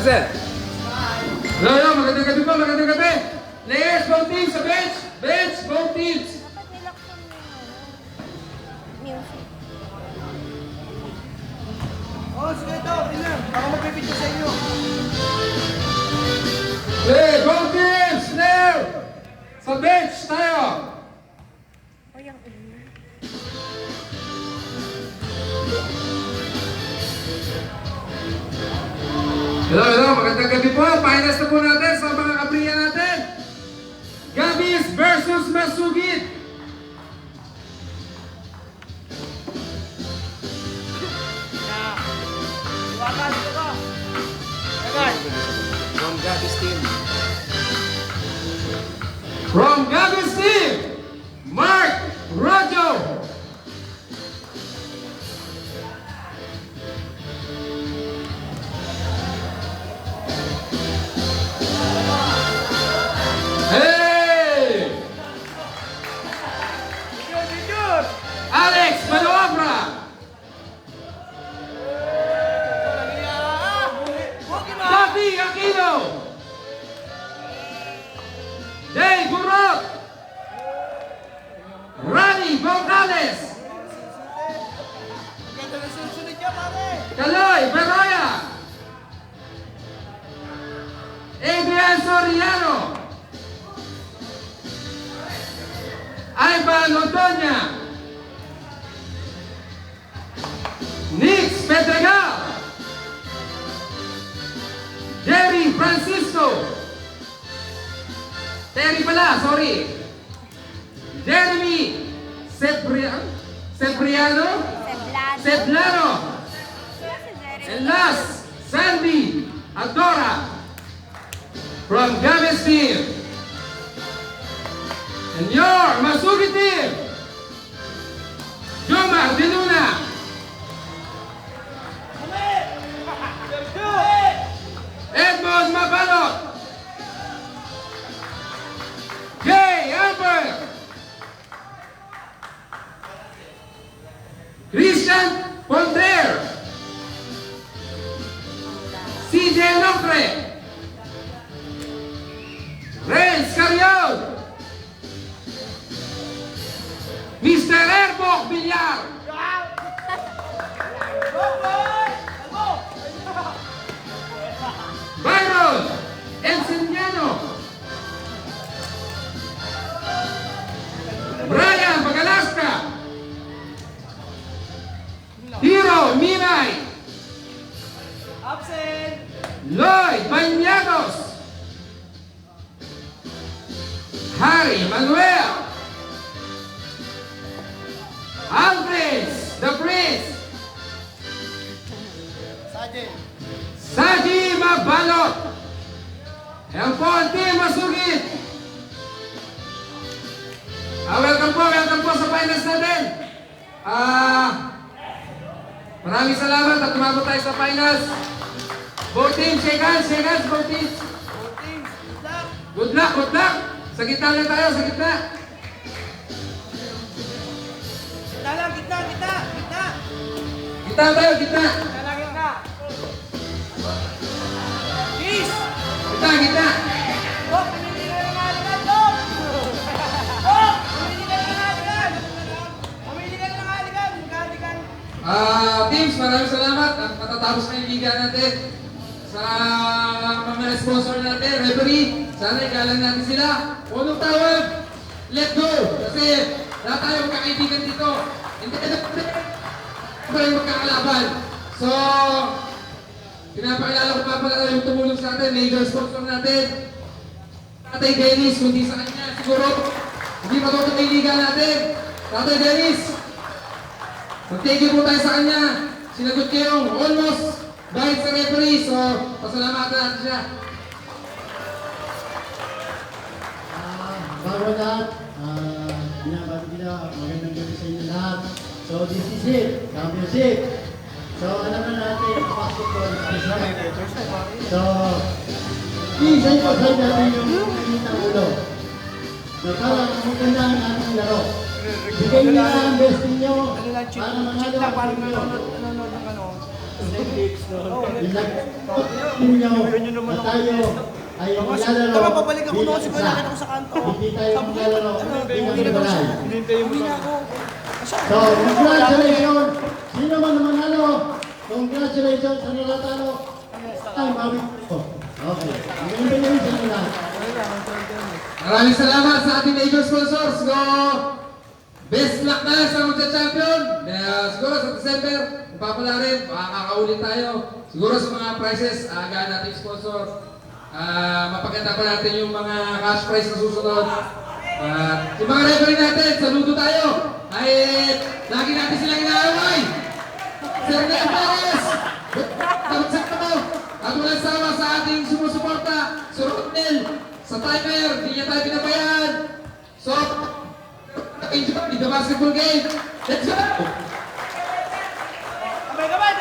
sir. Yo, magandang gabi po, magandang gabi. Players, both teams sa bench. Bench, both teams. Dapat nilaksan mo yung music. Oh, sige ito. Ilan? Baka magpipito sa inyo. Hey, both teams, now. Sa bench tayo. O yung ulo. Hello, magandang gabi po. Finals na po natin sa mga kabriya natin. Gabis versus Masugid. Iwakan dito ka. Agad. From Gabby's team. From Gabis team, Mark Rojo. Hey! Junior! Alex Manoobra. Davi Aquino. Jay Burot. Rani Vocales. Ganda na susunod niya, pare. Kaloy Beroya. Adrian Soriano. Ivan Otoña. Nix Pedregal. Jerry Francisco. Terry pala, sorry. Jeremy Sebriano. Seblado. Seblano. Si Jerry. And last, Sandy Adora from Gabis team. And your Masugi team, Jomar Diluna, Edmond Mabalot, Jay Amber, Christian Ponder, CJ Locre, Renz Carrion, Mr. Airbock Villar, Byron Enciniano, Brian Pagalaska, Hiro Minay, Absent. Lloyd Bañados, Harry Manuel, Andres the Prince, Sajin. Saji Mabalot, and po ang team Masugid. Welcome po sa finals natin. Maraming salamat at tumabot tayo sa finals. Both teams, shake hands, both teams. Good luck. Good luck. Sa gitna lang tayo, sa gitna. Gitna lang, gitna. Gitna tayo, gitna. Gitna lang, gitna. Peace. Gitna. Dok, pumili ka ng halikan, Dok. Dok, pumili ka ng halikan. Pumili ka ng halikan. Halikan. Teams, maraming salamat. At matatapos na yung liga natin. Sa mga sponsor natin, referee, sana igalang natin sila. Unang tawag, let go. Kasi lahat tayo magkakaibigan dito. Hindi tayo magkakalaban. So, pinapakilala ko pa pala yung tumulong sa atin, major sponsor natin. Tatay Dennis, kundi sa kanya, siguro, hindi matutuloy yung liga natin. Tatay Dennis, mag-thank you po tayo sa kanya. Sinagot niya yung almost dahil sa referee. So, pasalamatan natin siya. Bago lahat, binabati nila, magandang gabi sa inyo lahat. So this is it, championship. So alam na natin, ang basketball is So, isa yung pag natin yung init ng ulo. So parang maganda ang ating laro. Bigay nyo na ang best ninyo para manalo ang Parang ninyo. nanonood ng ano. ninyo na tayo ay maglalaro. Tama, babalik ako noon. Siguro bilang nakita ko isa. sa kanto. Hindi tayo maglalaro bilang balay. Uwi na ako. So, congratulations! Sino man naman halo? Congratulations sa nalatalo. Ay, mawit ko. Okay. Magandang gabi sa inyo lahat. Maraming salamat sa ating major sponsors. Go! Best luck na sa magcha-champion. Siguro sa December, papala rin, makakaulit tayo. Siguro sa mga prizes, agahan natin sponsor. Mapaganda pa natin yung mga cash prize na susunod. Yung mga referee natin, saludo tayo. Ay, lagi natin silang inaaway. Sir Nel Perez, tamagsak mo. At walang sawa sa ating sumusuporta. Sir Rodnel, sa timer, hindi niya tayo pinabayaan. So, enjoy the basketball game. Let's go! Sabay!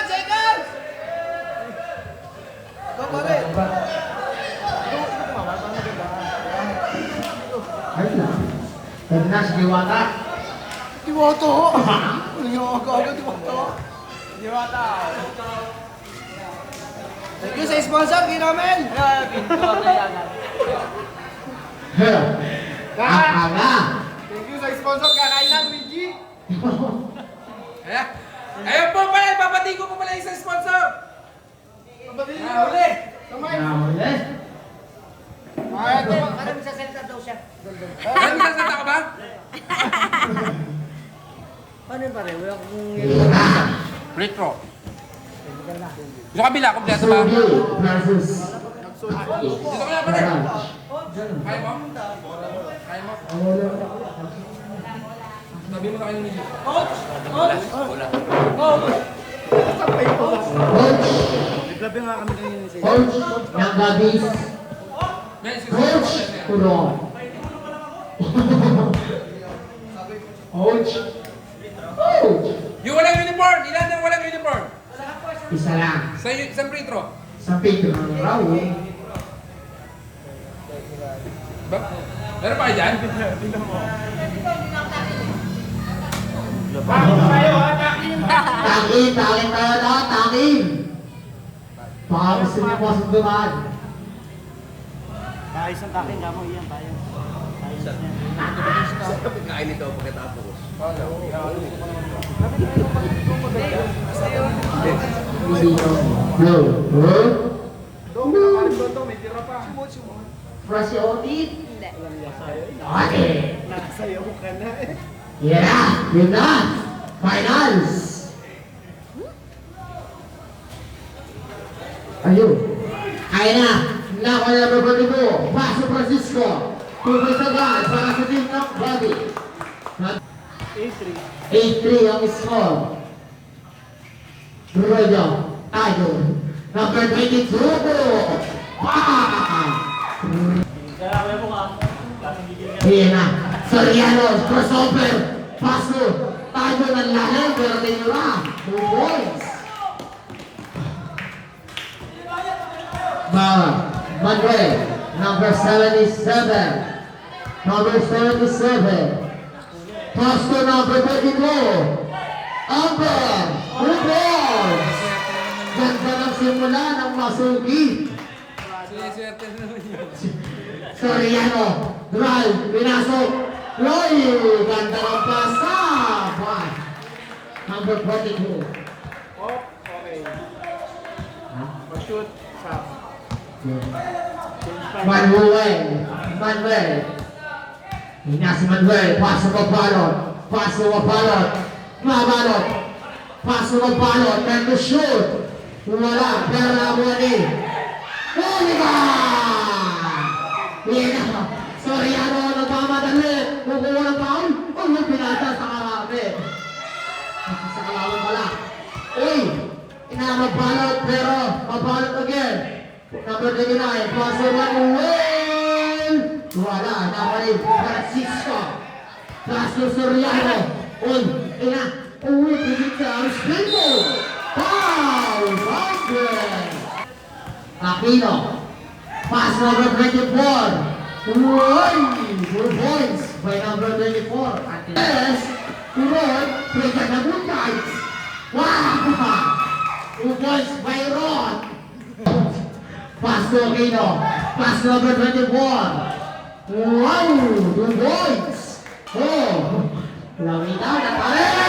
Second! Go, pare! Ayun na. Ternas Diwata. Diwata! Nangyayagaga, Diwata! Thank you sa sponsor, Kinamen! Kakala. Thank you sa sponsor, Kakainan, Luigi! Ayun po pala, papati ko po pala isang sponsor. Uli! Nahuli. Alam sa center daw siya. Ano sasata ka ba? Paano yun pare? Wala kong... Retro. Yung kabila, kompleto ba? Sugi versus Dito ka na pala. Orange. Kaya mo? Kaya mo? Sabi mo na kayo nila. Coach ng Gabis. Coach Kurong. Coach. Coach. Yung walang uniform, ilan ang walang uniform? Isa lang. Sa isang free throw. Sa Pedro Raul. Ba? Meron pa kayo dyan? Takin tayo lahat, takin. Baka gusto niyo po sa dumaan. Ayos ang takin, kamo iyan tayo. Kain ito pagkatapos. No. May tira pa. Fresh audit. Hindi. Okay. Nakasayaw ka na eh. Yeah, yun na. Finals. Ayun. Kaya na. Nako na babali mo. Paso Francisco. Pumasagan para sa team ng Bobby. 8-3 ang score. Royo. Tayo. Number 22. Ayan na. Soriano. Crossover. Paso. Tayo ng lahat. Pero tinura. 2 points. Manuel. Number 77. Number 77. Pasto number 24. Amber. 2 points. Ganda ng simula ng masugi. Siniswerte na naman yun. Soriano. Drive. Pinasok. Roy. Ganda ng pasa. Number 42. Okay. Shoot. Manuel. Hina si Manuel. Paso ko balot. Mabalot. Paso ko balot. And to shoot. Wala. Pero nabuha ni. Oliva! Hina. Soriano. Nagmamadali. Kukuha ng paul. Yung pinata sa karami. Sa kalaman pala. Uy! Mabalot. Pero mabalot again. Number 39, Paso Manuel! Wala, napalit, Francisco. Paso Soriano. Uy, pigit sa Arspino. Foul! Basket! Aquino. Pass number 24. Uy! 2 points by number 24. Yes! Uy, break na good guys. Wow! 2 points by Ron. Pass to Aquino. Pass number 24. Wow! 2 points. Oh! Lamitaw na pare!